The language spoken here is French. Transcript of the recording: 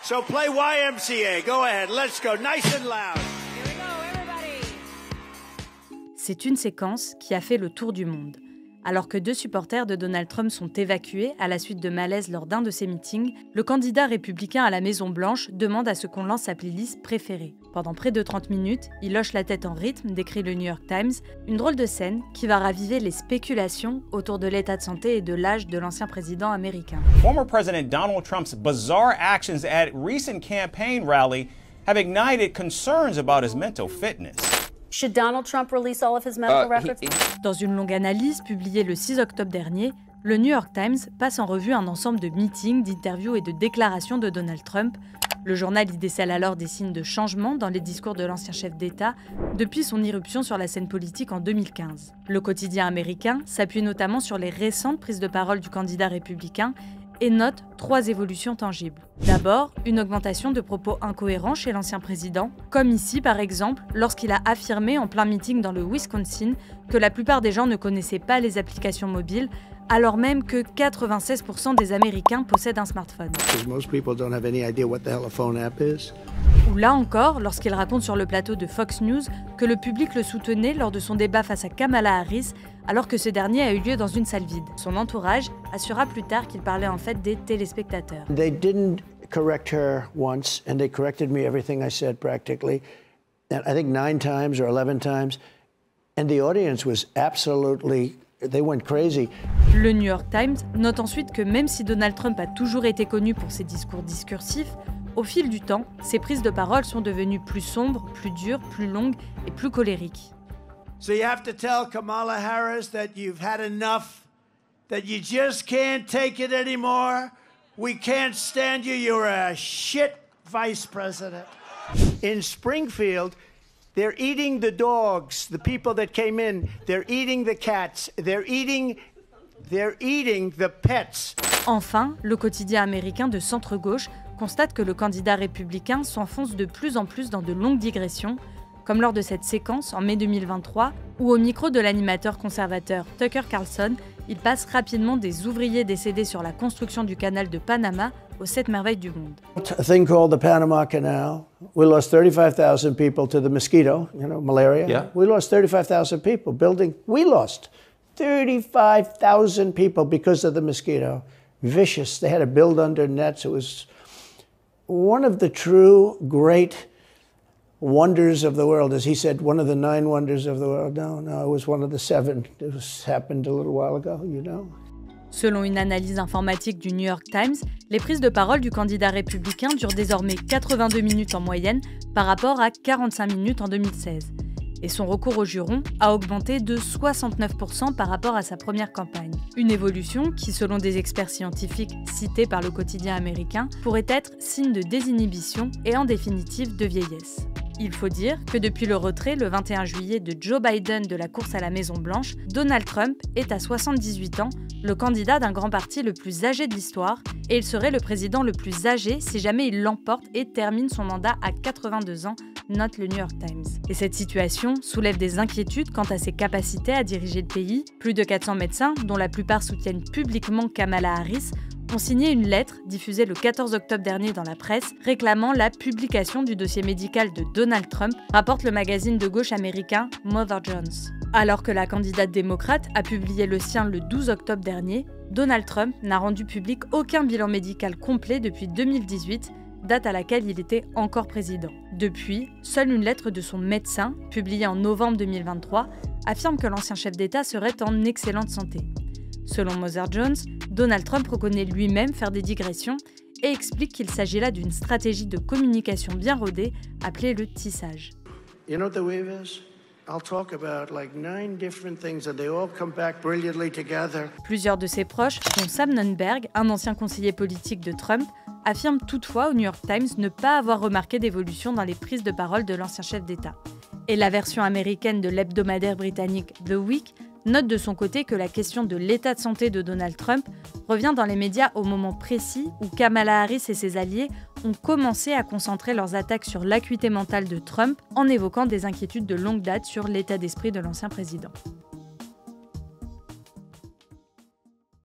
So play YMCA. Go ahead. Let's go. Nice and loud. Here we go, everybody. C'est une séquence qui a fait le tour du monde. Alors que 2 supporters de Donald Trump sont évacués à la suite de malaise lors d'un de ses meetings, le candidat républicain à la Maison-Blanche demande à ce qu'on lance sa playlist préférée. Pendant près de 30 minutes, il hoche la tête en rythme, décrit le New York Times, une drôle de scène qui va raviver les spéculations autour de l'état de santé et de l'âge de l'ancien président américain. Former President Donald Trump's bizarre actions at recent campaign rally have ignited concerns about his mental fitness. Should Donald Trump release all of his medical records? Dans une longue analyse publiée le 6 octobre dernier, le New York Times passe en revue un ensemble de meetings, d'interviews et de déclarations de Donald Trump. Le journal y décèle alors des signes de changement dans les discours de l'ancien chef d'État depuis son irruption sur la scène politique en 2015. Le quotidien américain s'appuie notamment sur les récentes prises de parole du candidat républicain et note 3 évolutions tangibles. D'abord, une augmentation de propos incohérents chez l'ancien président, comme ici par exemple lorsqu'il a affirmé en plein meeting dans le Wisconsin que la plupart des gens ne connaissaient pas les applications mobiles, alors même que 96% des Américains possèdent un smartphone. Ou là encore, lorsqu'il raconte sur le plateau de Fox News que le public le soutenait lors de son débat face à Kamala Harris, alors que ce dernier a eu lieu dans une salle vide. Son entourage assura plus tard qu'il parlait en fait des téléspectateurs. They didn't correct her once, and they corrected me everything I said practically, and I think 9 times or 11 times, and the audience was absolutely, they went crazy. Le New York Times note ensuite que même si Donald Trump a toujours été connu pour ses discours discursifs, au fil du temps, ses prises de parole sont devenues plus sombres, plus dures, plus longues et plus colériques. So you have to tell Kamala Harris that you've had enough, that you just can't take it anymore. We can't stand you. You're a shit vice president. In Springfield, they're eating the dogs, the people that came in, they're eating the cats, they're eating the pets. Enfin, le quotidien américain de centre-gauche constate que le candidat républicain s'enfonce de plus en plus dans de longues digressions, comme lors de cette séquence en mai 2023, où au micro de l'animateur conservateur Tucker Carlson, il passe rapidement des ouvriers décédés sur la construction du canal de Panama aux 7 merveilles du monde. A thing called the Panama Canal. We lost 35,000 people to the mosquito, malaria. Yeah. We lost 35,000 people building. We lost 35,000 people because of the mosquito. Vicious. They had to build under nets. It was one of the true great wonders of the world, as he said, one of the 9 wonders of the world. No, it was one of the 7. It happened a little while ago, Selon une analyse informatique du New York Times, les prises de parole du candidat républicain durent désormais 82 minutes en moyenne par rapport à 45 minutes en 2016. Et son recours au juron a augmenté de 69% par rapport à sa première campagne. Une évolution qui, selon des experts scientifiques cités par le quotidien américain, pourrait être signe de désinhibition et en définitive de vieillesse. Il faut dire que depuis le retrait le 21 juillet de Joe Biden de la course à la Maison-Blanche, Donald Trump est à 78 ans, le candidat d'un grand parti le plus âgé de l'histoire, et il serait le président le plus âgé si jamais il l'emporte et termine son mandat à 82 ans, note le New York Times. Et cette situation soulève des inquiétudes quant à ses capacités à diriger le pays. Plus de 400 médecins, dont la plupart soutiennent publiquement Kamala Harris, ont signé une lettre diffusée le 14 octobre dernier dans la presse réclamant la publication du dossier médical de Donald Trump, rapporte le magazine de gauche américain Mother Jones. Alors que la candidate démocrate a publié le sien le 12 octobre dernier, Donald Trump n'a rendu public aucun bilan médical complet depuis 2018, date à laquelle il était encore président. Depuis, seule une lettre de son médecin, publiée en novembre 2023, affirme que l'ancien chef d'État serait en excellente santé. Selon Mother Jones, Donald Trump reconnaît lui-même faire des digressions et explique qu'il s'agit là d'une stratégie de communication bien rodée appelée le tissage. You know what the wave is? I'll talk about like 9 different things and they all come back brilliantly together. Plusieurs de ses proches, dont Sam Nunberg, un ancien conseiller politique de Trump, affirment toutefois au New York Times ne pas avoir remarqué d'évolution dans les prises de parole de l'ancien chef d'État. Et la version américaine de l'hebdomadaire britannique The Week note de son côté que la question de l'état de santé de Donald Trump revient dans les médias au moment précis où Kamala Harris et ses alliés ont commencé à concentrer leurs attaques sur l'acuité mentale de Trump en évoquant des inquiétudes de longue date sur l'état d'esprit de l'ancien président.